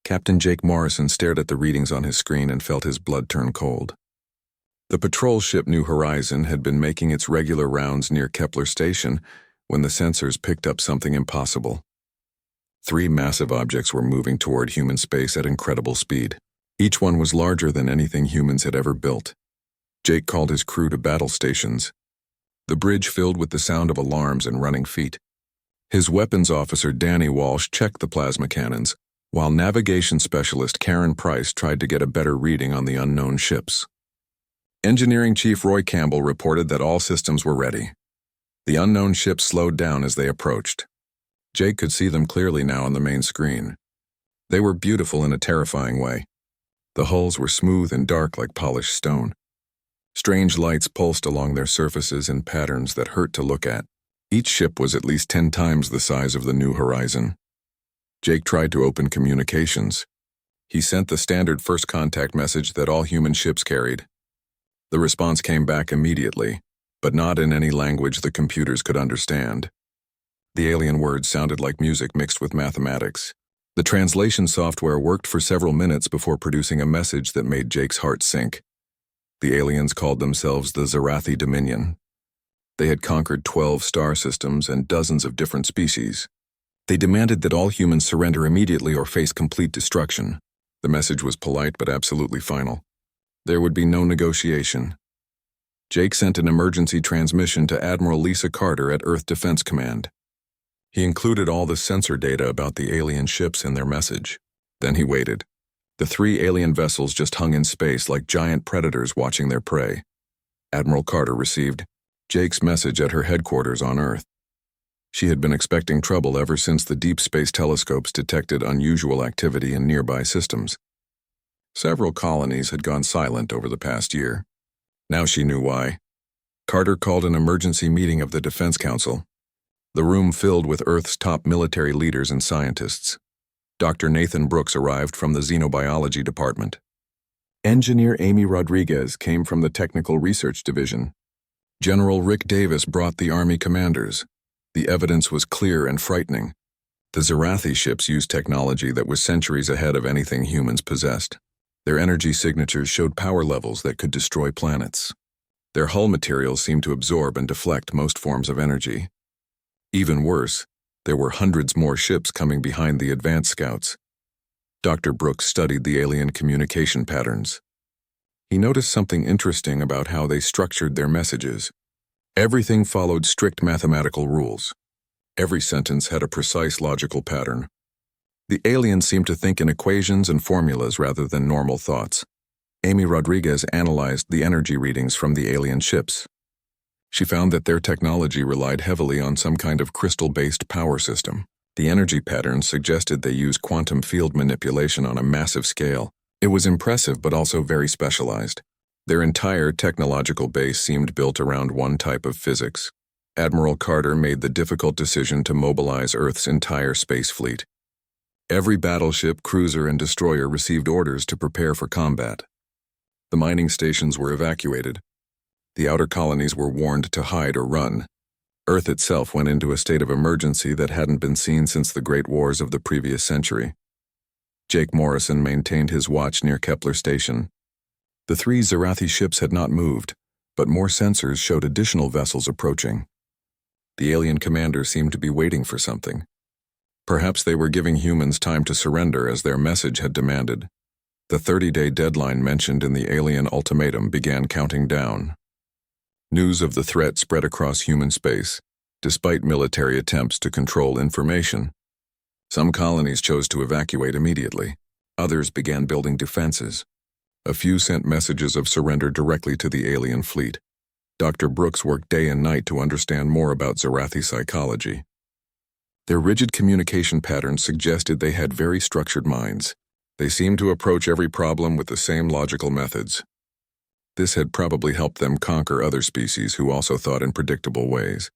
Captain Jake Morrison stared at the readings on his screen and felt his blood turn cold. The patrol ship New Horizon had been making its regular rounds near Kepler Station when the sensors picked up something impossible. 3 massive objects were moving toward human space at incredible speed. Each one was larger than anything humans had ever built. Jake called his crew to battle stations. The bridge filled with the sound of alarms and running feet. His weapons officer Danny Walsh checked the plasma cannons, while navigation specialist Karen Price tried to get a better reading on the unknown ships. Engineering Chief Roy Campbell reported that all systems were ready. The unknown ships slowed down as they approached. Jake could see them clearly now on the main screen. They were beautiful in a terrifying way. The hulls were smooth and dark like polished stone. Strange lights pulsed along their surfaces in patterns that hurt to look at. Each ship was at least 10 times the size of the New Horizon. Jake tried to open communications. He sent the standard first contact message that all human ships carried. The response came back immediately, but not in any language the computers could understand. The alien words sounded like music mixed with mathematics. The translation software worked for several minutes before producing a message that made Jake's heart sink. The aliens called themselves the Zarathi Dominion. They had conquered 12 star systems and dozens of different species. They demanded that all humans surrender immediately or face complete destruction. The message was polite but absolutely final. There would be no negotiation. Jake sent an emergency transmission to Admiral Lisa Carter at Earth Defense Command. He included all the sensor data about the alien ships in their message. Then he waited. The 3 alien vessels just hung in space like giant predators watching their prey. Admiral Carter received Jake's message at her headquarters on Earth. She had been expecting trouble ever since the deep space telescopes detected unusual activity in nearby systems. Several colonies had gone silent over the past year. Now she knew why. Carter called an emergency meeting of the Defense Council. The room filled with Earth's top military leaders and scientists. Dr. Nathan Brooks arrived from the Xenobiology Department. Engineer Amy Rodriguez came from the Technical Research Division. General Rick Davis brought the Army commanders. The evidence was clear and frightening. The Zarathi ships used technology that was centuries ahead of anything humans possessed. Their energy signatures showed power levels that could destroy planets. Their hull materials seemed to absorb and deflect most forms of energy. Even worse, there were hundreds more ships coming behind the advanced scouts. Dr. Brooks studied the alien communication patterns. He noticed something interesting about how they structured their messages. Everything followed strict mathematical rules. Every sentence had a precise logical pattern. The aliens seemed to think in equations and formulas rather than normal thoughts. Amy Rodriguez analyzed the energy readings from the alien ships. She found that their technology relied heavily on some kind of crystal-based power system. The energy patterns suggested they used quantum field manipulation on a massive scale. It was impressive but also very specialized. Their entire technological base seemed built around one type of physics. Admiral Carter made the difficult decision to mobilize Earth's entire space fleet. Every battleship, cruiser, and destroyer received orders to prepare for combat. The mining stations were evacuated. The outer colonies were warned to hide or run. Earth itself went into a state of emergency that hadn't been seen since the Great Wars of the previous century. Jake Morrison maintained his watch near Kepler Station. The 3 Zarathi ships had not moved, but more sensors showed additional vessels approaching. The alien commanders seemed to be waiting for something. Perhaps they were giving humans time to surrender as their message had demanded. The 30-day deadline mentioned in the alien ultimatum began counting down. News of the threat spread across human space, despite military attempts to control information. Some colonies chose to evacuate immediately. Others began building defenses. A few sent messages of surrender directly to the alien fleet. Dr. Brooks worked day and night to understand more about Zarathi psychology. Their rigid communication patterns suggested they had very structured minds. They seemed to approach every problem with the same logical methods. This had probably helped them conquer other species who also thought in predictable ways.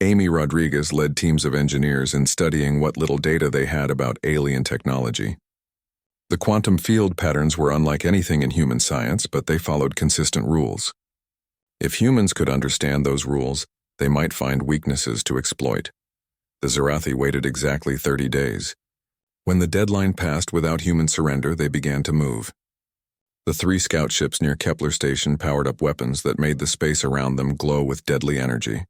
Amy Rodriguez led teams of engineers in studying what little data they had about alien technology. The quantum field patterns were unlike anything in human science, but they followed consistent rules. If humans could understand those rules, they might find weaknesses to exploit. The Zarathi waited exactly 30 days. When the deadline passed without human surrender, they began to move. The 3 scout ships near Kepler Station powered up weapons that made the space around them glow with deadly energy.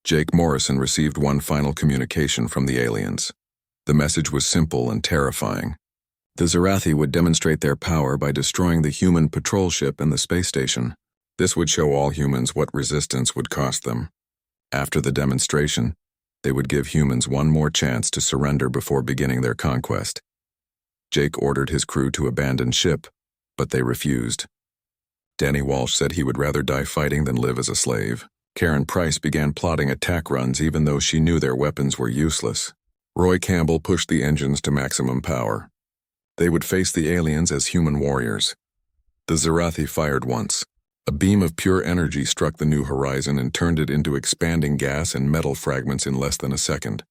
Jake Morrison received one final communication from the aliens. The message was simple and terrifying. The Zerathi would demonstrate their power by destroying the human patrol ship and the space station. This would show all humans what resistance would cost them. After the demonstration, they would give humans one more chance to surrender before beginning their conquest. Jake ordered his crew to abandon ship, but they refused. Danny Walsh said he would rather die fighting than live as a slave. Karen Price began plotting attack runs even though she knew their weapons were useless. Roy Campbell pushed the engines to maximum power. They would face the aliens as human warriors. The Zerathi fired once. A beam of pure energy struck the new horizon and turned it into expanding gas and metal fragments in less than a second.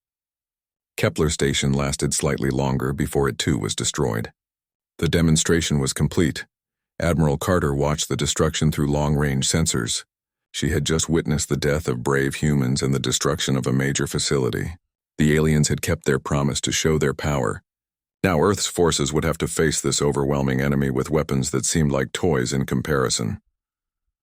Kepler Station lasted slightly longer before it too was destroyed. The demonstration was complete. Admiral Carter watched the destruction through long-range sensors. She had just witnessed the death of brave humans and the destruction of a major facility. The aliens had kept their promise to show their power. Now Earth's forces would have to face this overwhelming enemy with weapons that seemed like toys in comparison.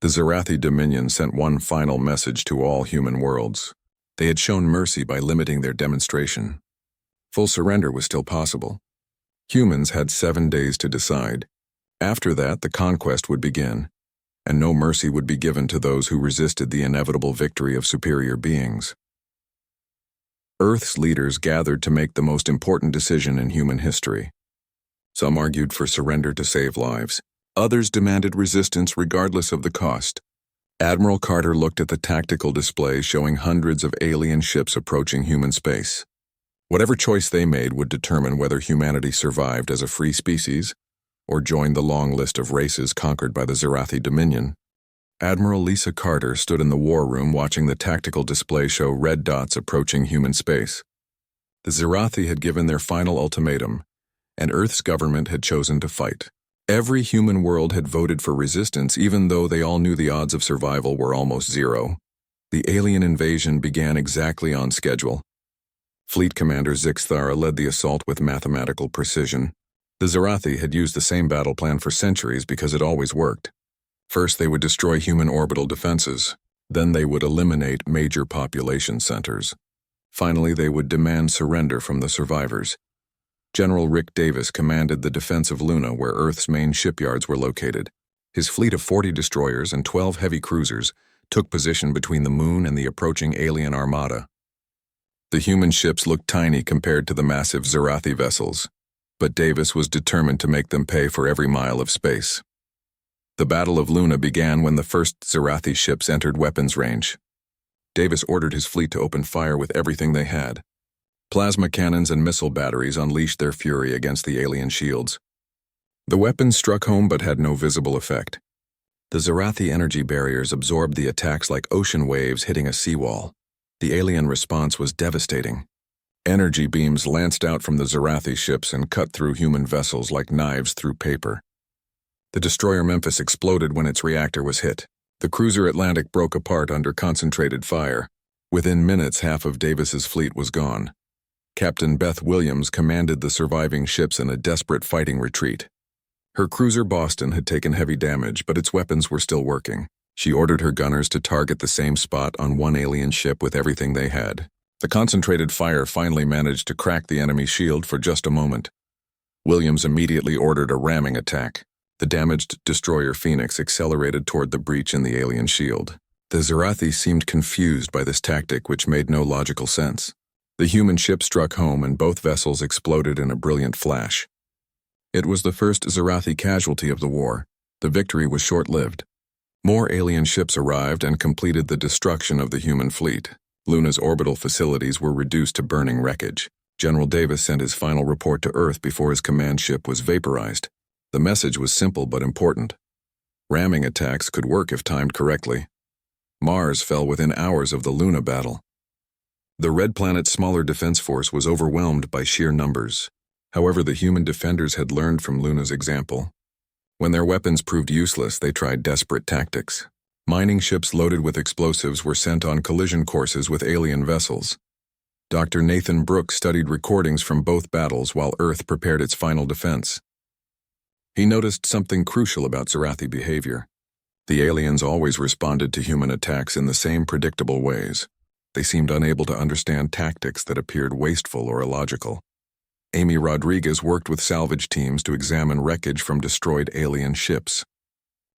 The Zerathi Dominion sent one final message to all human worlds. They had shown mercy by limiting their demonstration. Full surrender was still possible. Humans had 7 days to decide. After that, the conquest would begin, and no mercy would be given to those who resisted the inevitable victory of superior beings. Earth's leaders gathered to make the most important decision in human history. Some argued for surrender to save lives. Others demanded resistance regardless of the cost. Admiral Carter looked at the tactical display showing hundreds of alien ships approaching human space. Whatever choice they made would determine whether humanity survived as a free species or joined the long list of races conquered by the Zerathi Dominion. Admiral Lisa Carter stood in the war room watching the tactical display show red dots approaching human space. The Zerathi had given their final ultimatum, and Earth's government had chosen to fight. Every human world had voted for resistance even though they all knew the odds of survival were almost zero. The alien invasion began exactly on schedule. Fleet Commander Zixthara led the assault with mathematical precision. The Zerathi had used the same battle plan for centuries because it always worked. First, they would destroy human orbital defenses. Then they would eliminate major population centers. Finally, they would demand surrender from the survivors. General Rick Davis commanded the defense of Luna, where Earth's main shipyards were located. His fleet of 40 destroyers and 12 heavy cruisers took position between the moon and the approaching alien armada. The human ships looked tiny compared to the massive Zerathi vessels, but Davis was determined to make them pay for every mile of space. The Battle of Luna began when the first Zerathi ships entered weapons range. Davis ordered his fleet to open fire with everything they had. Plasma cannons and missile batteries unleashed their fury against the alien shields. The weapons struck home but had no visible effect. The Zerathi energy barriers absorbed the attacks like ocean waves hitting a seawall. The alien response was devastating. Energy beams lanced out from the Zerathi ships and cut through human vessels like knives through paper. The destroyer Memphis exploded when its reactor was hit. The cruiser Atlantic broke apart under concentrated fire. Within minutes, half of Davis's fleet was gone. Captain Beth Williams commanded the surviving ships in a desperate fighting retreat. Her cruiser Boston had taken heavy damage, but its weapons were still working. She ordered her gunners to target the same spot on one alien ship with everything they had. The concentrated fire finally managed to crack the enemy shield for just a moment. Williams immediately ordered a ramming attack. The damaged destroyer Phoenix accelerated toward the breach in the alien shield. The Zerathi seemed confused by this tactic, which made no logical sense. The human ship struck home and both vessels exploded in a brilliant flash. It was the first Zerathi casualty of the war. The victory was short-lived. More alien ships arrived and completed the destruction of the human fleet. Luna's orbital facilities were reduced to burning wreckage. General Davis sent his final report to Earth before his command ship was vaporized. The message was simple but important. Ramming attacks could work if timed correctly. Mars fell within hours of the Luna battle. The Red Planet's smaller defense force was overwhelmed by sheer numbers. However, the human defenders had learned from Luna's example. When their weapons proved useless, they tried desperate tactics. Mining ships loaded with explosives were sent on collision courses with alien vessels. Dr. Nathan Brooks studied recordings from both battles while Earth prepared its final defense. He noticed something crucial about Zarathi behavior. The aliens always responded to human attacks in the same predictable ways. They seemed unable to understand tactics that appeared wasteful or illogical. Amy Rodriguez worked with salvage teams to examine wreckage from destroyed alien ships.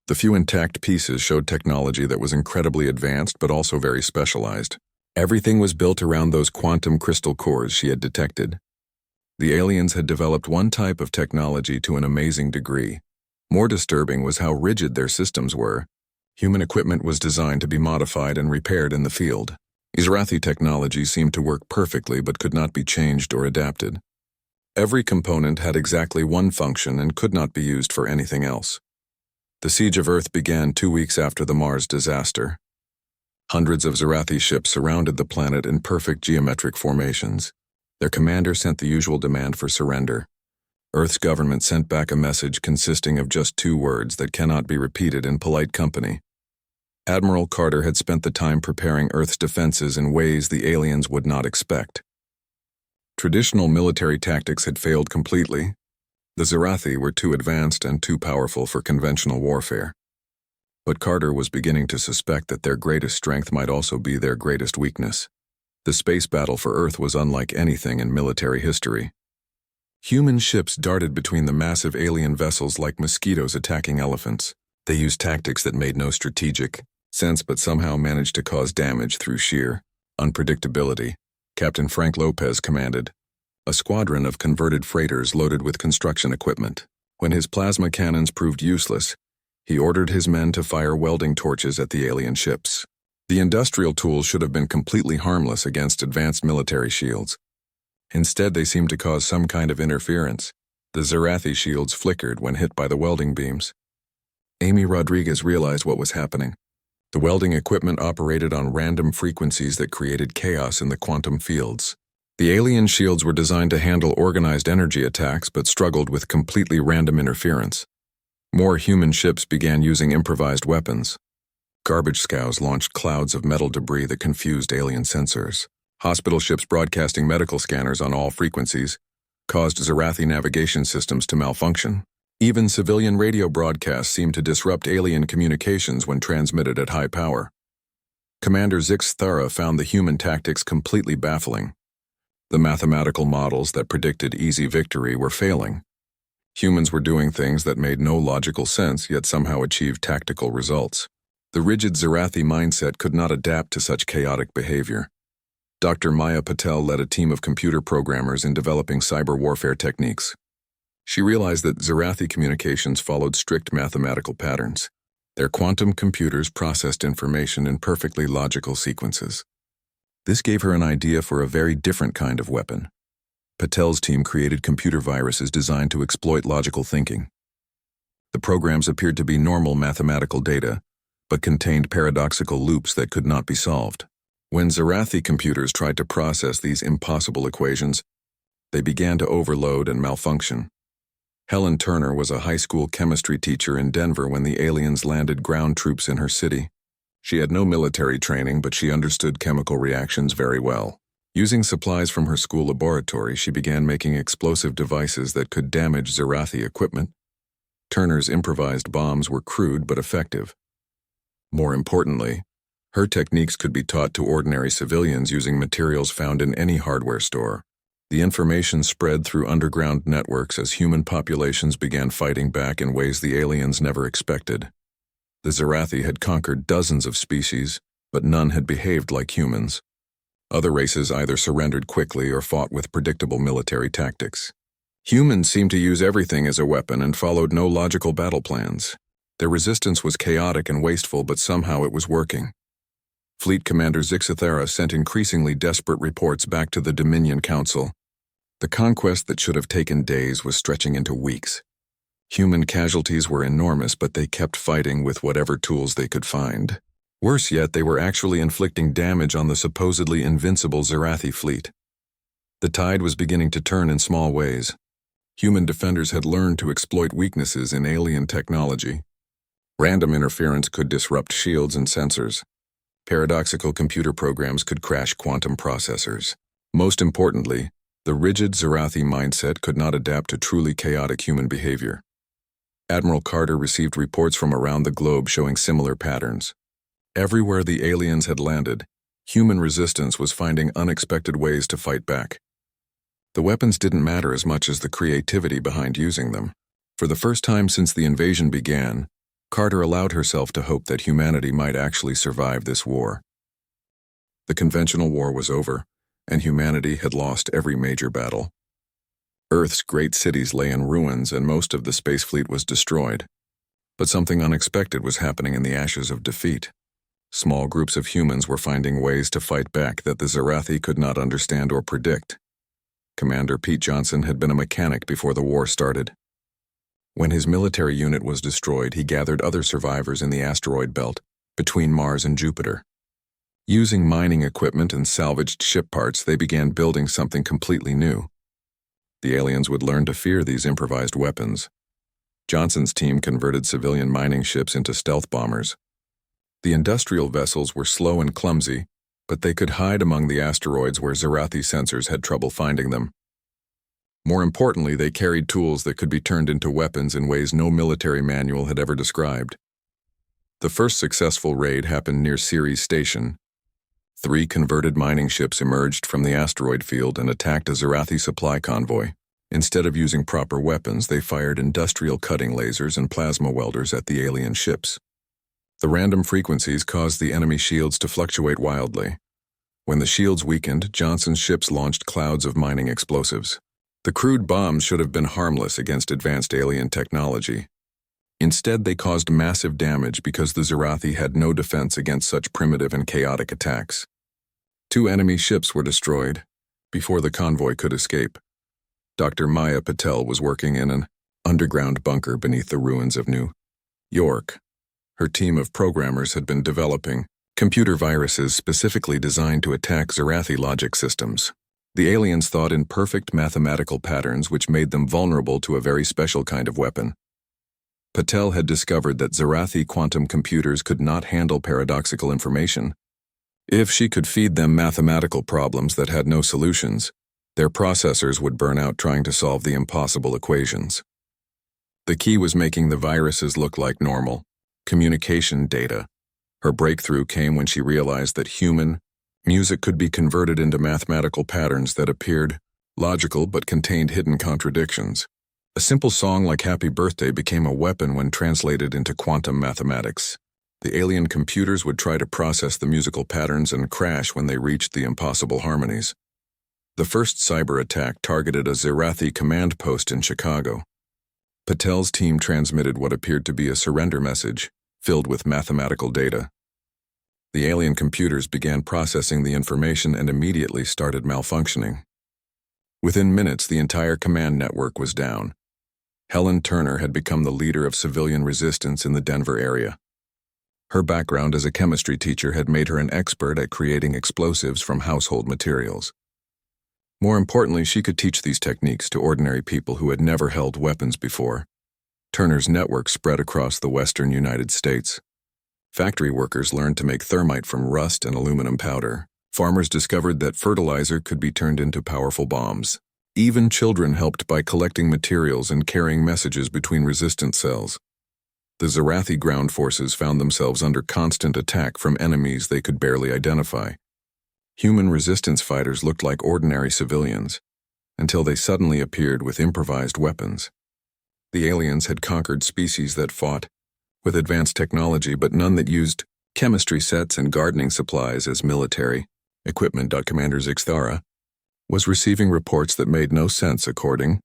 The few intact pieces showed technology that was incredibly advanced but also very specialized. Everything was built around those quantum crystal cores she had detected. The aliens had developed one type of technology to an amazing degree. More disturbing was how rigid their systems were. Human equipment was designed to be modified and repaired in the field. Zarathi technology seemed to work perfectly but could not be changed or adapted. Every component had exactly one function and could not be used for anything else. The siege of Earth began 2 weeks after the Mars disaster. Hundreds of Zarathi ships surrounded the planet in perfect geometric formations. Their commander sent the usual demand for surrender. Earth's government sent back a message consisting of just 2 words that cannot be repeated in polite company. Admiral Carter had spent the time preparing Earth's defenses in ways the aliens would not expect. Traditional military tactics had failed completely. The Zarathi were too advanced and too powerful for conventional warfare. But Carter was beginning to suspect that their greatest strength might also be their greatest weakness. The space battle for Earth was unlike anything in military history. Human ships darted between the massive alien vessels like mosquitoes attacking elephants. They used tactics that made no strategic sense but somehow managed to cause damage through sheer unpredictability. Captain Frank Lopez commanded a squadron of converted freighters loaded with construction equipment. When his plasma cannons proved useless, he ordered his men to fire welding torches at the alien ships. The industrial tools should have been completely harmless against advanced military shields. Instead, they seemed to cause some kind of interference. The Zarathi shields flickered when hit by the welding beams. Amy Rodriguez realized what was happening. The welding equipment operated on random frequencies that created chaos in the quantum fields. The alien shields were designed to handle organized energy attacks but struggled with completely random interference. More human ships began using improvised weapons. Garbage scows launched clouds of metal debris that confused alien sensors. Hospital ships broadcasting medical scanners on all frequencies caused Zarathi navigation systems to malfunction. Even civilian radio broadcasts seemed to disrupt alien communications when transmitted at high power. Commander Zix Thara found the human tactics completely baffling. The mathematical models that predicted easy victory were failing. Humans were doing things that made no logical sense yet somehow achieved tactical results. The rigid Zarathi mindset could not adapt to such chaotic behavior. Dr. Maya Patel led a team of computer programmers in developing cyber warfare techniques. She realized that Zarathi communications followed strict mathematical patterns. Their quantum computers processed information in perfectly logical sequences. This gave her an idea for a very different kind of weapon. Patel's team created computer viruses designed to exploit logical thinking. The programs appeared to be normal mathematical data, but contained paradoxical loops that could not be solved. When Zarathi computers tried to process these impossible equations, they began to overload and malfunction. Helen Turner was a high school chemistry teacher in Denver when the aliens landed ground troops in her city. She had no military training, but she understood chemical reactions very well. Using supplies from her school laboratory, she began making explosive devices that could damage Zarathi equipment. Turner's improvised bombs were crude but effective. More importantly, her techniques could be taught to ordinary civilians using materials found in any hardware store. The information spread through underground networks as human populations began fighting back in ways the aliens never expected. The Zarathi had conquered dozens of species, but none had behaved like humans. Other races either surrendered quickly or fought with predictable military tactics. Humans seemed to use everything as a weapon and followed no logical battle plans. Their resistance was chaotic and wasteful, but somehow it was working. Fleet Commander Zixathera sent increasingly desperate reports back to the Dominion Council. The conquest that should have taken days was stretching into weeks. Human casualties were enormous, but they kept fighting with whatever tools they could find. Worse yet, they were actually inflicting damage on the supposedly invincible Zarathi fleet. The tide was beginning to turn in small ways. Human defenders had learned to exploit weaknesses in alien technology. Random interference could disrupt shields and sensors. Paradoxical computer programs could crash quantum processors. Most importantly, the rigid Zarathi mindset could not adapt to truly chaotic human behavior. Admiral Carter received reports from around the globe showing similar patterns. Everywhere the aliens had landed, human resistance was finding unexpected ways to fight back. The weapons didn't matter as much as the creativity behind using them. For the first time since the invasion began, Carter allowed herself to hope that humanity might actually survive this war. The conventional war was over, and humanity had lost every major battle. Earth's great cities lay in ruins and most of the space fleet was destroyed. But something unexpected was happening in the ashes of defeat. Small groups of humans were finding ways to fight back that the Zarathi could not understand or predict. Commander Pete Johnson had been a mechanic before the war started. When his military unit was destroyed, he gathered other survivors in the asteroid belt between Mars and Jupiter. Using mining equipment and salvaged ship parts, they began building something completely new. The aliens would learn to fear these improvised weapons. Johnson's team converted civilian mining ships into stealth bombers. The industrial vessels were slow and clumsy, but they could hide among the asteroids where Zarathi sensors had trouble finding them. More importantly, they carried tools that could be turned into weapons in ways no military manual had ever described. The first successful raid happened near Ceres Station. 3 converted mining ships emerged from the asteroid field and attacked a Zarathi supply convoy. Instead of using proper weapons, they fired industrial cutting lasers and plasma welders at the alien ships. The random frequencies caused the enemy shields to fluctuate wildly. When the shields weakened, Johnson's ships launched clouds of mining explosives. The crude bombs should have been harmless against advanced alien technology. Instead, they caused massive damage because the Zarathi had no defense against such primitive and chaotic attacks. 2 enemy ships were destroyed before the convoy could escape. Dr. Maya Patel was working in an underground bunker beneath the ruins of New York. Her team of programmers had been developing computer viruses specifically designed to attack Zarathi logic systems. The aliens thought in perfect mathematical patterns which made them vulnerable to a very special kind of weapon. Patel had discovered that Zarathi quantum computers could not handle paradoxical information. If she could feed them mathematical problems that had no solutions, their processors would burn out trying to solve the impossible equations. The key was making the viruses look like normal communication data. Her breakthrough came when she realized that human music could be converted into mathematical patterns that appeared logical but contained hidden contradictions. A simple song like Happy Birthday became a weapon when translated into quantum mathematics. The alien computers would try to process the musical patterns and crash when they reached the impossible harmonies. The first cyber attack targeted a Zarathi command post in Chicago. Patel's team transmitted what appeared to be a surrender message, filled with mathematical data. The alien computers began processing the information and immediately started malfunctioning. Within minutes, the entire command network was down. Helen Turner had become the leader of civilian resistance in the Denver area. Her background as a chemistry teacher had made her an expert at creating explosives from household materials. More importantly, she could teach these techniques to ordinary people who had never held weapons before. Turner's network spread across the western United States. Factory workers learned to make thermite from rust and aluminum powder. Farmers discovered that fertilizer could be turned into powerful bombs. Even children helped by collecting materials and carrying messages between resistant cells. The Zarathi ground forces found themselves under constant attack from enemies they could barely identify. Human resistance fighters looked like ordinary civilians, until they suddenly appeared with improvised weapons. The aliens had conquered species that fought with advanced technology, but none that used chemistry sets and gardening supplies as military equipment. Commander Zixthara was receiving reports that made no sense. According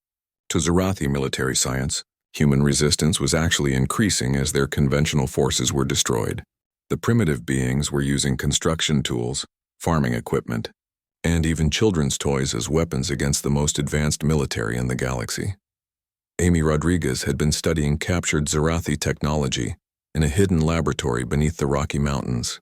to Zarathi military science, human resistance was actually increasing as their conventional forces were destroyed. The primitive beings were using construction tools, farming equipment, and even children's toys as weapons against the most advanced military in the galaxy. Amy Rodriguez had been studying captured Zarathi technology in a hidden laboratory beneath the Rocky Mountains.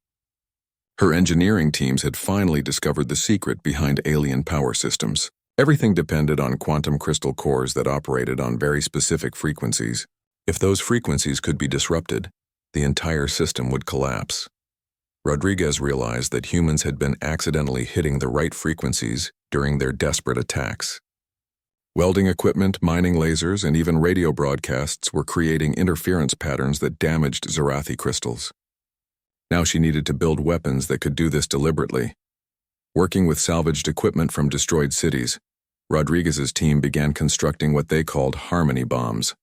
Her engineering teams had finally discovered the secret behind alien power systems. Everything depended on quantum crystal cores that operated on very specific frequencies. If those frequencies could be disrupted, the entire system would collapse. Rodriguez realized that humans had been accidentally hitting the right frequencies during their desperate attacks. Welding equipment, mining lasers, and even radio broadcasts were creating interference patterns that damaged Zarathi crystals. Now she needed to build weapons that could do this deliberately. Working with salvaged equipment from destroyed cities, Rodriguez's team began constructing what they called harmony bombs.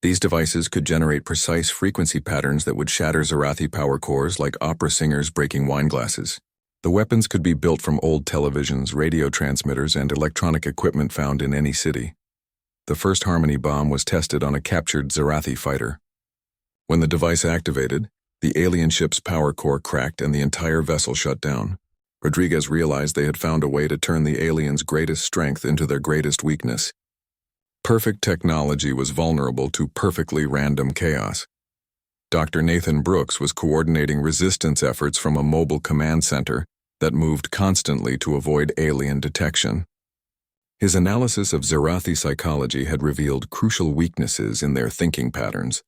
These devices could generate precise frequency patterns that would shatter Zarathi power cores like opera singers breaking wine glasses. The weapons could be built from old televisions, radio transmitters, and electronic equipment found in any city. The first harmony bomb was tested on a captured Zarathi fighter. When the device activated, the alien ship's power core cracked and the entire vessel shut down. Rodriguez realized they had found a way to turn the aliens' greatest strength into their greatest weakness. Perfect technology was vulnerable to perfectly random chaos. Dr. Nathan Brooks was coordinating resistance efforts from a mobile command center that moved constantly to avoid alien detection. His analysis of Zarathi psychology had revealed crucial weaknesses in their thinking patterns.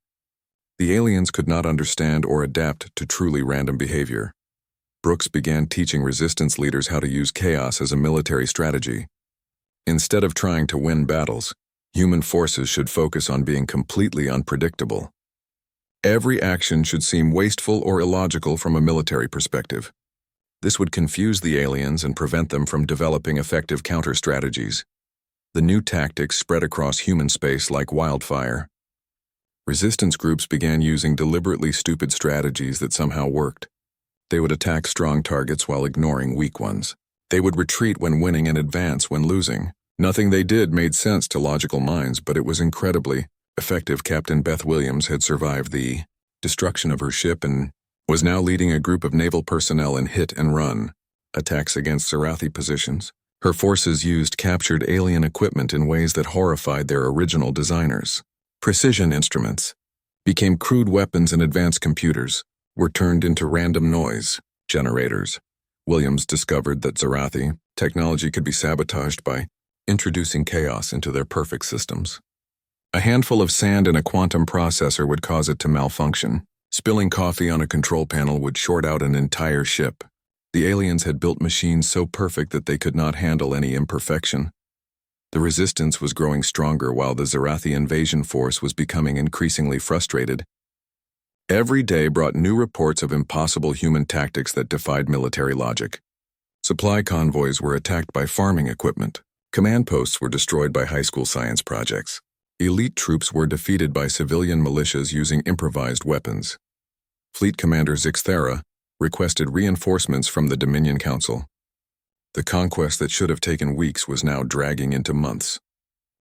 The aliens could not understand or adapt to truly random behavior. Brooks began teaching resistance leaders how to use chaos as a military strategy. Instead of trying to win battles, human forces should focus on being completely unpredictable. Every action should seem wasteful or illogical from a military perspective. This would confuse the aliens and prevent them from developing effective counter-strategies. The new tactics spread across human space like wildfire. Resistance groups began using deliberately stupid strategies that somehow worked. They would attack strong targets while ignoring weak ones. They would retreat when winning and advance when losing. Nothing they did made sense to logical minds, but it was incredibly effective. Captain Beth Williams had survived the destruction of her ship and was now leading a group of naval personnel in hit-and-run attacks against Zarathi positions. Her forces used captured alien equipment in ways that horrified their original designers. Precision instruments became crude weapons, and advanced computers were turned into random noise generators. Williams discovered that Zarathi technology could be sabotaged by introducing chaos into their perfect systems. A handful of sand in a quantum processor would cause it to malfunction. Spilling coffee on a control panel would short out an entire ship. The aliens had built machines so perfect that they could not handle any imperfection. The resistance was growing stronger while the Zarathi invasion force was becoming increasingly frustrated. Every day brought new reports of impossible human tactics that defied military logic. Supply convoys were attacked by farming equipment. Command posts were destroyed by high school science projects. Elite troops were defeated by civilian militias using improvised weapons. Fleet Commander Zixthera requested reinforcements from the Dominion Council. The conquest that should have taken weeks was now dragging into months.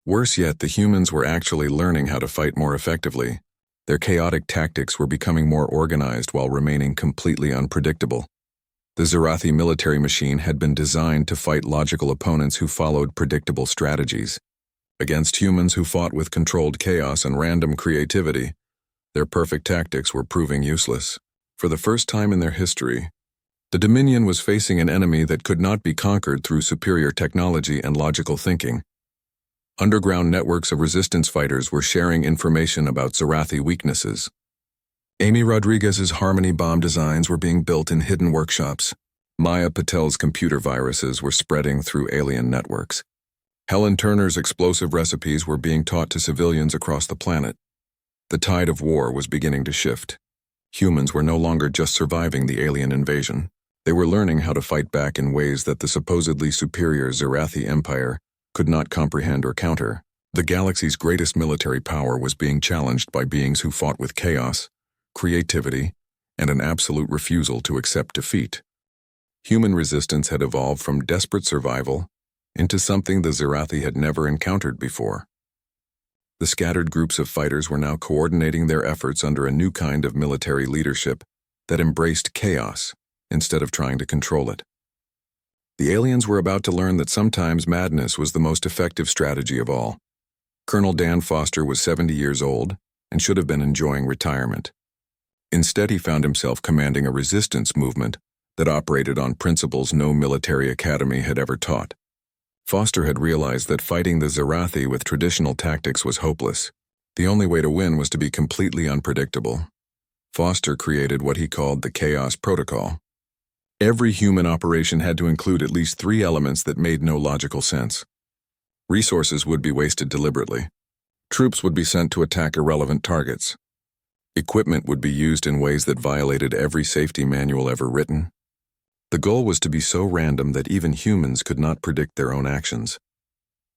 Worse yet, the humans were actually learning how to fight more effectively. Their chaotic tactics were becoming more organized while remaining completely unpredictable. The Zarathi military machine had been designed to fight logical opponents who followed predictable strategies. Against humans who fought with controlled chaos and random creativity, their perfect tactics were proving useless. For the first time in their history, the Dominion was facing an enemy that could not be conquered through superior technology and logical thinking. Underground networks of resistance fighters were sharing information about Zarathi weaknesses. Amy Rodriguez's harmony bomb designs were being built in hidden workshops. Maya Patel's computer viruses were spreading through alien networks. Helen Turner's explosive recipes were being taught to civilians across the planet. The tide of war was beginning to shift. Humans were no longer just surviving the alien invasion. They were learning how to fight back in ways that the supposedly superior Zarathi Empire could not comprehend or counter. The galaxy's greatest military power was being challenged by beings who fought with chaos, creativity, and an absolute refusal to accept defeat. Human resistance had evolved from desperate survival into something the Zarathi had never encountered before. The scattered groups of fighters were now coordinating their efforts under a new kind of military leadership that embraced chaos instead of trying to control it. The aliens were about to learn that sometimes madness was the most effective strategy of all. Colonel Dan Foster was 70 years old and should have been enjoying retirement. Instead, he found himself commanding a resistance movement that operated on principles no military academy had ever taught. Foster had realized that fighting the Zarathi with traditional tactics was hopeless. The only way to win was to be completely unpredictable. Foster created what he called the Chaos Protocol. Every human operation had to include at least 3 elements that made no logical sense. Resources would be wasted deliberately. Troops would be sent to attack irrelevant targets. Equipment would be used in ways that violated every safety manual ever written. The goal was to be so random that even humans could not predict their own actions.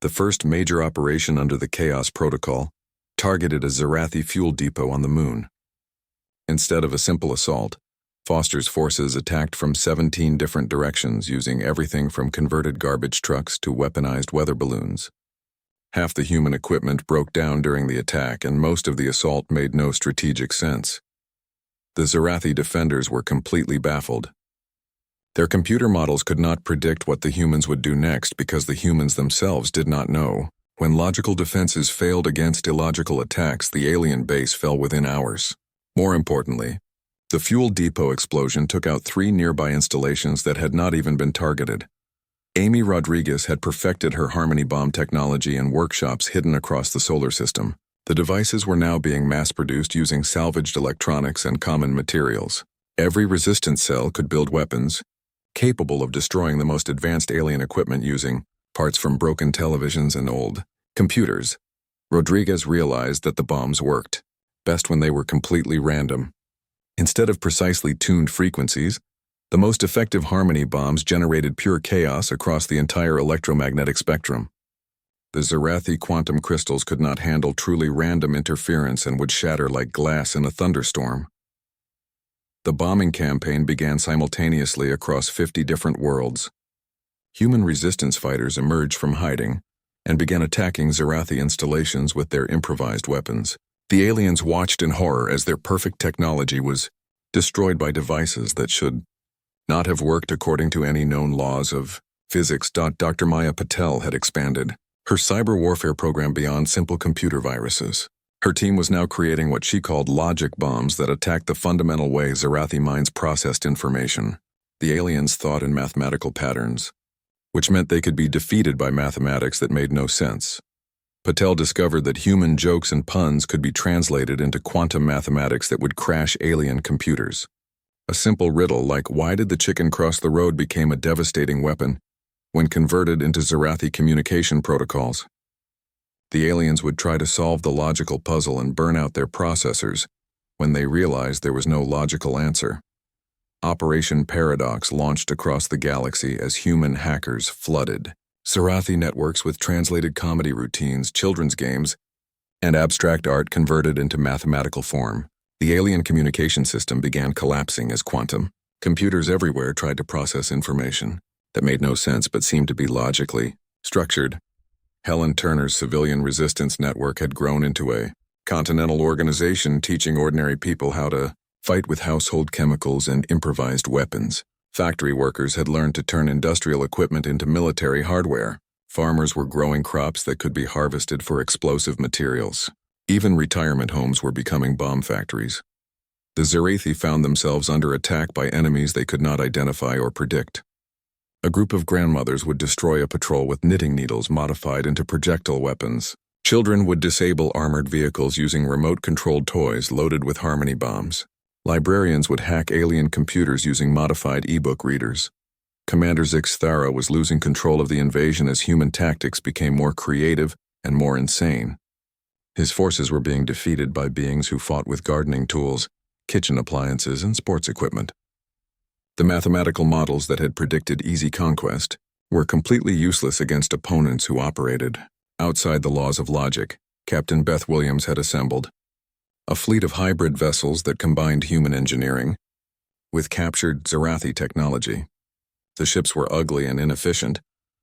The first major operation under the Chaos Protocol targeted a Zarathi fuel depot on the moon. Instead of a simple assault, Foster's forces attacked from 17 different directions using everything from converted garbage trucks to weaponized weather balloons. Half the human equipment broke down during the attack, and most of the assault made no strategic sense. The Zarathi defenders were completely baffled. Their computer models could not predict what the humans would do next because the humans themselves did not know. When logical defenses failed against illogical attacks, the alien base fell within hours. More importantly, the fuel depot explosion took out 3 nearby installations that had not even been targeted. Amy Rodriguez had perfected her Harmony bomb technology in workshops hidden across the solar system. The devices were now being mass-produced using salvaged electronics and common materials. Every resistance cell could build weapons, capable of destroying the most advanced alien equipment using parts from broken televisions and old computers. Rodriguez realized that the bombs worked, best when they were completely random. Instead of precisely tuned frequencies, the most effective Harmony bombs generated pure chaos across the entire electromagnetic spectrum. The Zarathi quantum crystals could not handle truly random interference and would shatter like glass in a thunderstorm. The bombing campaign began simultaneously across 50 different worlds. Human resistance fighters emerged from hiding and began attacking Zarathi installations with their improvised weapons. The aliens watched in horror as their perfect technology was destroyed by devices that should not have worked according to any known laws of physics. Dr. Maya Patel had expanded her cyber warfare program beyond simple computer viruses. Her team was now creating what she called logic bombs that attacked the fundamental way Zarathi minds processed information. The aliens thought in mathematical patterns, which meant they could be defeated by mathematics that made no sense. Patel discovered that human jokes and puns could be translated into quantum mathematics that would crash alien computers. A simple riddle like "why did the chicken cross the road" became a devastating weapon when converted into Zarathi communication protocols. The aliens would try to solve the logical puzzle and burn out their processors when they realized there was no logical answer. Operation Paradox launched across the galaxy as human hackers flooded Zarathi networks with translated comedy routines, children's games, and abstract art converted into mathematical form. The alien communication system began collapsing as quantum computers everywhere tried to process information that made no sense but seemed to be logically structured. Helen Turner's civilian resistance network had grown into a continental organization teaching ordinary people how to fight with household chemicals and improvised weapons. Factory workers had learned to turn industrial equipment into military hardware. Farmers were growing crops that could be harvested for explosive materials. Even retirement homes were becoming bomb factories. The Zarathi found themselves under attack by enemies they could not identify or predict. A group of grandmothers would destroy a patrol with knitting needles modified into projectile weapons. Children would disable armored vehicles using remote-controlled toys loaded with Harmony bombs. Librarians would hack alien computers using modified e-book readers. Commander Zix Thara was losing control of the invasion as human tactics became more creative and more insane. His forces were being defeated by beings who fought with gardening tools, kitchen appliances, and sports equipment. The mathematical models that had predicted easy conquest were completely useless against opponents who operated outside the laws of logic. Captain Beth Williams had assembled a fleet of hybrid vessels that combined human engineering with captured Zarathi technology. The ships were ugly and inefficient,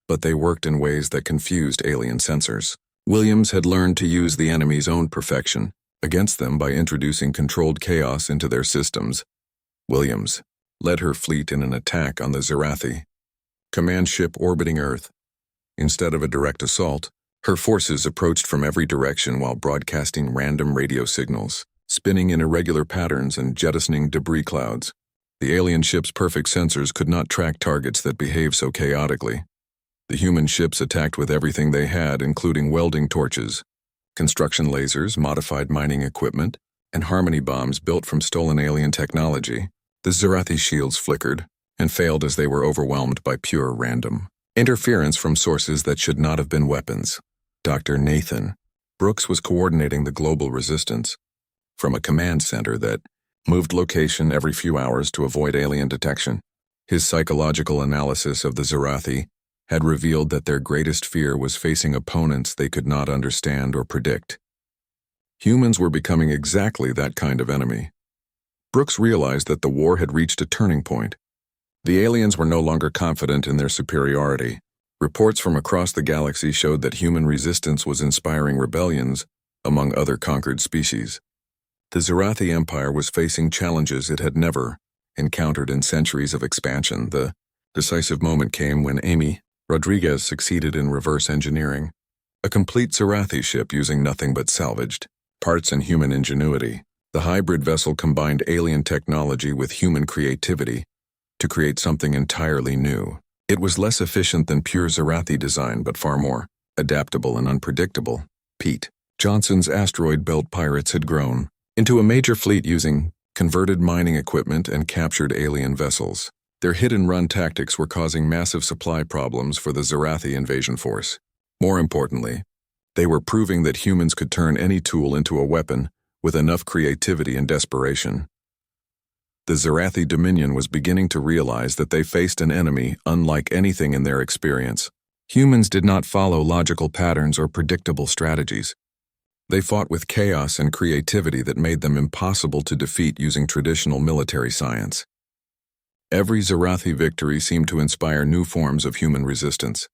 but they worked in ways that confused alien sensors. Williams had learned to use the enemy's own perfection against them by introducing controlled chaos into their systems. Williams led her fleet in an attack on the Zarathi command ship orbiting Earth. Instead of a direct assault, her forces approached from every direction while broadcasting random radio signals, spinning in irregular patterns and jettisoning debris clouds. The alien ship's perfect sensors could not track targets that behaved so chaotically. The human ships attacked with everything they had, including welding torches, construction lasers, modified mining equipment, and Harmony bombs built from stolen alien technology. The Zarathi shields flickered, and failed as they were overwhelmed by pure random interference from sources that should not have been weapons. Dr. Nathan Brooks was coordinating the global resistance from a command center that moved location every few hours to avoid alien detection. His psychological analysis of the Zarathi had revealed that their greatest fear was facing opponents they could not understand or predict. Humans were becoming exactly that kind of enemy. Brooks realized that the war had reached a turning point. The aliens were no longer confident in their superiority. Reports from across the galaxy showed that human resistance was inspiring rebellions among other conquered species. The Zarathi Empire was facing challenges it had never encountered in centuries of expansion. The decisive moment came when Amy Rodriguez succeeded in reverse engineering a complete Zarathi ship using nothing but salvaged parts and human ingenuity. The hybrid vessel combined alien technology with human creativity to create something entirely new. It was less efficient than pure Zarathi design, but far more adaptable and unpredictable. Pete Johnson's asteroid belt pirates had grown into a major fleet using converted mining equipment and captured alien vessels. Their hit-and-run tactics were causing massive supply problems for the Zarathi invasion force. More importantly, they were proving that humans could turn any tool into a weapon with enough creativity and desperation. The Zarathi Dominion was beginning to realize that they faced an enemy unlike anything in their experience. Humans did not follow logical patterns or predictable strategies. They fought with chaos and creativity that made them impossible to defeat using traditional military science. Every Zarathi victory seemed to inspire new forms of human resistance.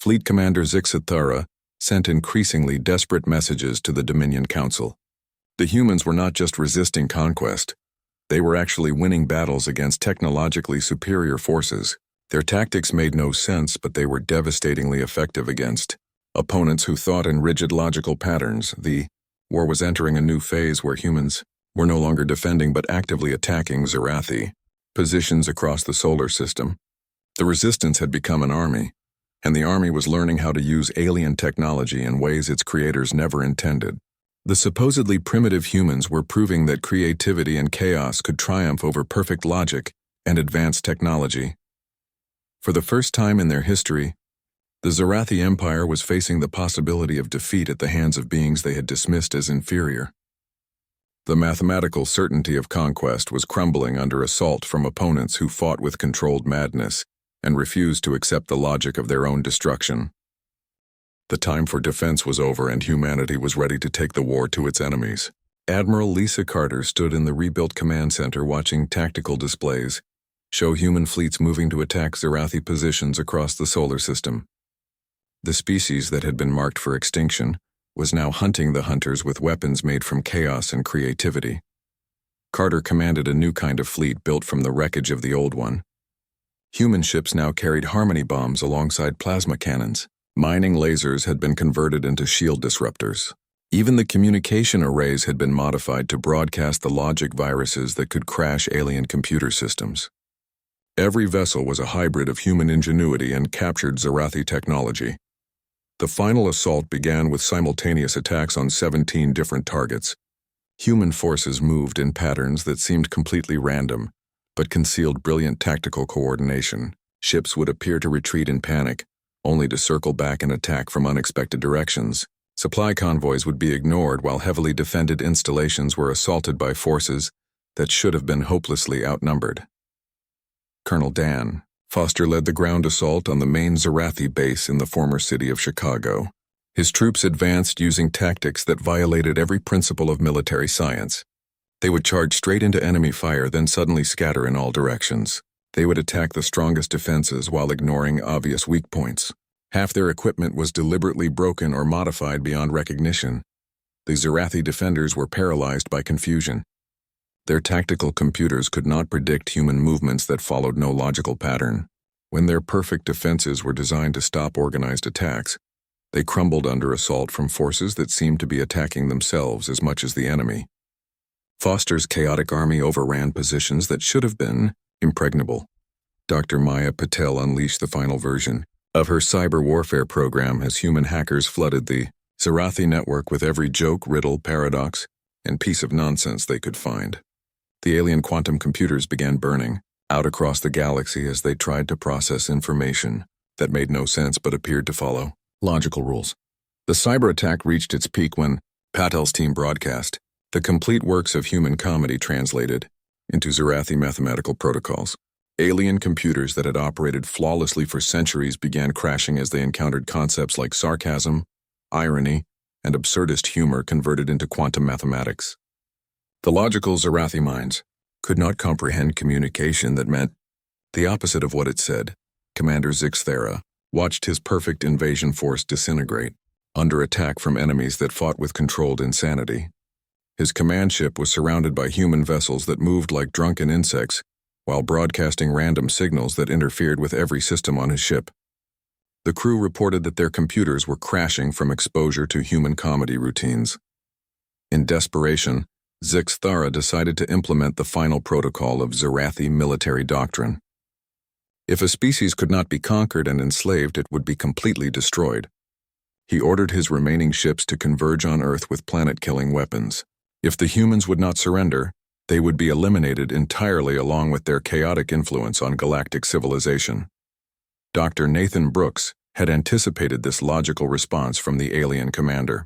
Fleet Commander Zixathara sent increasingly desperate messages to the Dominion Council. The humans were not just resisting conquest. They were actually winning battles against technologically superior forces. Their tactics made no sense, but they were devastatingly effective against opponents who thought in rigid logical patterns. The war was entering a new phase where humans were no longer defending but actively attacking Zarathi positions across the solar system. The resistance had become an army, and the army was learning how to use alien technology in ways its creators never intended. The supposedly primitive humans were proving that creativity and chaos could triumph over perfect logic and advanced technology. For the first time in their history, the Zarathi Empire was facing the possibility of defeat at the hands of beings they had dismissed as inferior. The mathematical certainty of conquest was crumbling under assault from opponents who fought with controlled madness and refused to accept the logic of their own destruction. The time for defense was over and humanity was ready to take the war to its enemies. Admiral Lisa Carter stood in the rebuilt command center watching tactical displays show human fleets moving to attack Zarathi positions across the solar system. The species that had been marked for extinction was now hunting the hunters with weapons made from chaos and creativity. Carter commanded a new kind of fleet built from the wreckage of the old one. Human ships now carried harmony bombs alongside plasma cannons. Mining lasers had been converted into shield disruptors. Even the communication arrays had been modified to broadcast the logic viruses that could crash alien computer systems. Every vessel was a hybrid of human ingenuity and captured Zarathi technology. The final assault began with simultaneous attacks on 17 different targets. Human forces moved in patterns that seemed completely random, but concealed brilliant tactical coordination. Ships would appear to retreat in panic, only to circle back and attack from unexpected directions. Supply convoys would be ignored while heavily defended installations were assaulted by forces that should have been hopelessly outnumbered. Colonel Dan Foster led the ground assault on the main Zarathi base in the former city of Chicago. His troops advanced using tactics that violated every principle of military science. They would charge straight into enemy fire, then suddenly scatter in all directions. They would attack the strongest defenses while ignoring obvious weak points. Half their equipment was deliberately broken or modified beyond recognition. The Zarathi defenders were paralyzed by confusion. Their tactical computers could not predict human movements that followed no logical pattern. When their perfect defenses were designed to stop organized attacks, they crumbled under assault from forces that seemed to be attacking themselves as much as the enemy. Foster's chaotic army overran positions that should have been impregnable. Dr. Maya Patel unleashed the final version of her cyber warfare program as human hackers flooded the Zarathi network with every joke, riddle, paradox, and piece of nonsense they could find. The alien quantum computers began burning. out across the galaxy as they tried to process information that made no sense but appeared to follow logical rules. The cyber attack reached its peak when Patel's team broadcast the complete works of human comedy translated into Zarathi mathematical protocols. Alien computers that had operated flawlessly for centuries began crashing as they encountered concepts like sarcasm, irony, and absurdist humor converted into quantum mathematics. The logical Zarathi minds could not comprehend communication that meant the opposite of what it said. Commander Zixthera watched his perfect invasion force disintegrate under attack from enemies that fought with controlled insanity. His command ship was surrounded by human vessels that moved like drunken insects while broadcasting random signals that interfered with every system on his ship. The crew reported that their computers were crashing from exposure to human comedy routines. In desperation, Zixthara decided to implement the final protocol of Zarathi military doctrine. If a species could not be conquered and enslaved, it would be completely destroyed. He ordered his remaining ships to converge on Earth with planet-killing weapons. If the humans would not surrender, they would be eliminated entirely along with their chaotic influence on galactic civilization. Dr. Nathan Brooks had anticipated this logical response from the alien commander.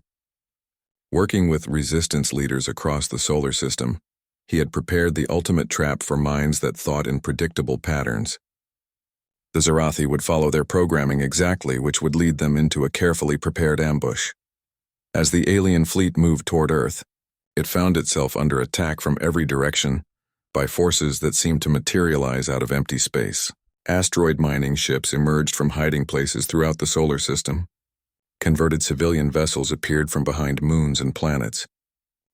Working with resistance leaders across the solar system, he had prepared the ultimate trap for minds that thought in predictable patterns. The Zarathi would follow their programming exactly, which would lead them into a carefully prepared ambush. As the alien fleet moved toward Earth, it found itself under attack from every direction by forces that seemed to materialize out of empty space. Asteroid mining ships emerged from hiding places throughout the solar system. Converted civilian vessels appeared from behind moons and planets.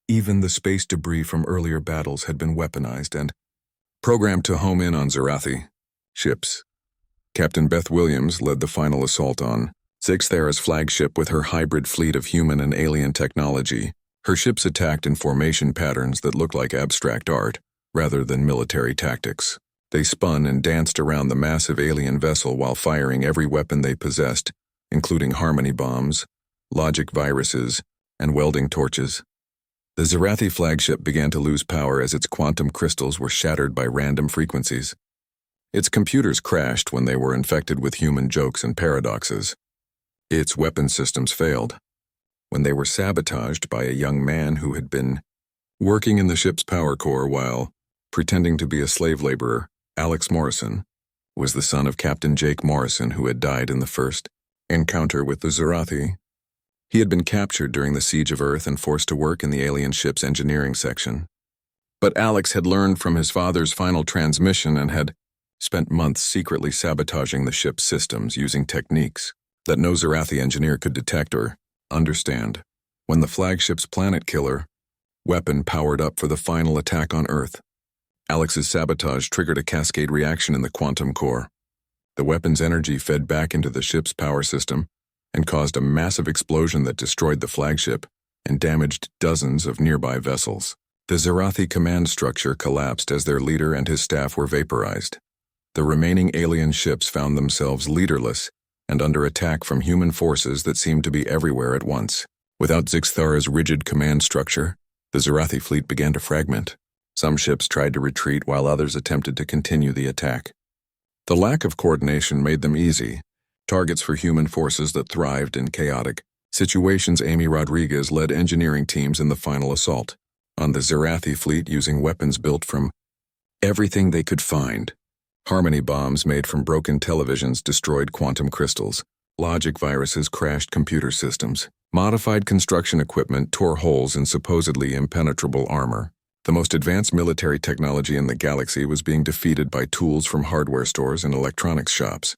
Even the space debris from earlier battles had been weaponized and programmed to home in on Zarathi ships. Captain Beth Williams led the final assault on Zixthera's flagship with her hybrid fleet of human and alien technology. Her ships attacked in formation patterns that looked like abstract art, rather than military tactics. They spun and danced around the massive alien vessel while firing every weapon they possessed, including harmony bombs, logic viruses, and welding torches. The Zarathi flagship began to lose power as its quantum crystals were shattered by random frequencies. Its computers crashed when they were infected with human jokes and paradoxes. Its weapon systems failed when they were sabotaged by a young man who had been working in the ship's power core while pretending to be a slave laborer. Alex Morrison was the son of Captain Jake Morrison, who had died in the first encounter with the Zarathi. He had been captured during the siege of Earth and forced to work in the alien ship's engineering section. But Alex had learned from his father's final transmission and had spent months secretly sabotaging the ship's systems using techniques that no Zarathi engineer could detect or understand. When the flagship's planet killer weapon powered up for the final attack on Earth, Alex's sabotage triggered a cascade reaction in the quantum core. The weapon's energy fed back into the ship's power system and caused a massive explosion that destroyed the flagship and damaged dozens of nearby vessels. The Zarathi command structure collapsed as their leader and his staff were vaporized. The remaining alien ships found themselves leaderless and under attack from human forces that seemed to be everywhere at once. Without Zixthara's rigid command structure, the Zarathi fleet began to fragment. Some ships tried to retreat while others attempted to continue the attack. The lack of coordination made them easy targets for human forces that thrived in chaotic situations. Amy Rodriguez led engineering teams in the final assault on the Zarathi fleet using weapons built from everything they could find. Harmony bombs made from broken televisions destroyed quantum crystals. Logic viruses crashed computer systems. Modified construction equipment tore holes in supposedly impenetrable armor. The most advanced military technology in the galaxy was being defeated by tools from hardware stores and electronics shops.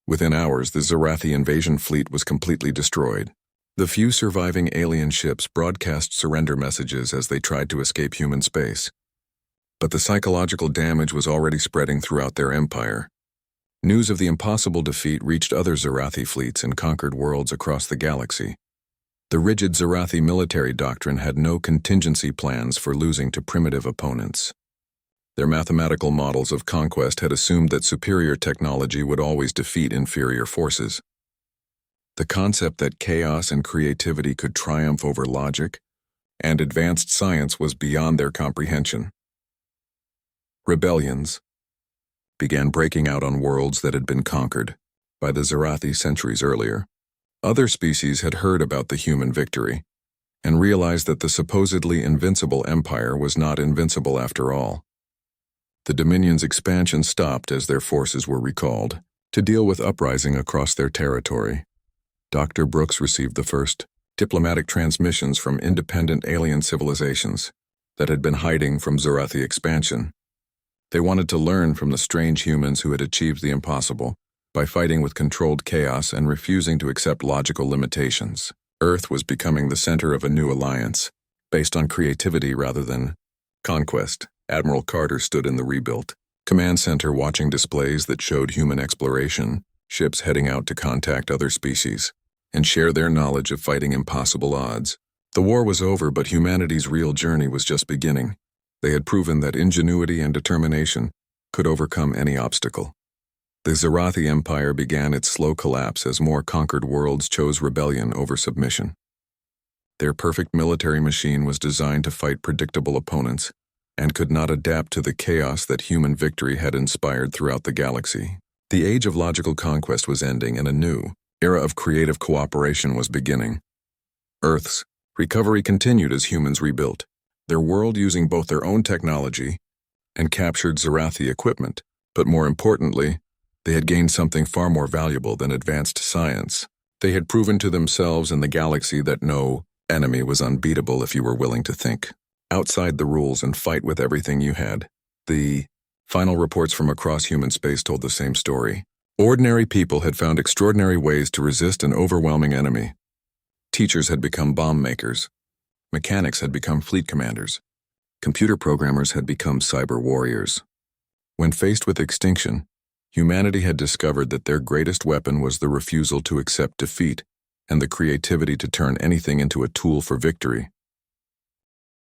Within hours, the Zarathi invasion fleet was completely destroyed. The few surviving alien ships broadcast surrender messages as they tried to escape human space. But the psychological damage was already spreading throughout their empire. News of the impossible defeat reached other Zarathi fleets in conquered worlds across the galaxy. The rigid Zarathi military doctrine had no contingency plans for losing to primitive opponents. Their mathematical models of conquest had assumed that superior technology would always defeat inferior forces. The concept that chaos and creativity could triumph over logic and advanced science was beyond their comprehension. Rebellions, began breaking out on worlds that had been conquered by the Zarathi centuries earlier. Other species had heard about the human victory and realized that the supposedly invincible empire was not invincible after all. The Dominion's expansion stopped as their forces were recalled to deal with uprising across their territory. Dr. Brooks received the first diplomatic transmissions from independent alien civilizations that had been hiding from Zarathi expansion. They wanted to learn from the strange humans who had achieved the impossible by fighting with controlled chaos and refusing to accept logical limitations. Earth was becoming the center of a new alliance, based on creativity rather than conquest. Admiral Carter stood in the rebuilt command center watching displays that showed human exploration, ships heading out to contact other species and share their knowledge of fighting impossible odds. The war was over, but humanity's real journey was just beginning. They had proven that ingenuity and determination could overcome any obstacle. The Zarathi Empire began its slow collapse as more conquered worlds chose rebellion over submission. Their perfect military machine was designed to fight predictable opponents and could not adapt to the chaos that human victory had inspired throughout the galaxy. The age of logical conquest was ending and a new era of creative cooperation was beginning. Earth's recovery continued as humans rebuilt their world using both their own technology and captured Zarathi equipment, but more importantly, they had gained something far more valuable than advanced science. They had proven to themselves and the galaxy that no enemy was unbeatable if you were willing to think outside the rules and fight with everything you had. The final reports from across human space told the same story. Ordinary people had found extraordinary ways to resist an overwhelming enemy. Teachers had become bomb makers. Mechanics had become fleet commanders. Computer programmers had become cyber warriors. When faced with extinction, humanity had discovered that their greatest weapon was the refusal to accept defeat and the creativity to turn anything into a tool for victory.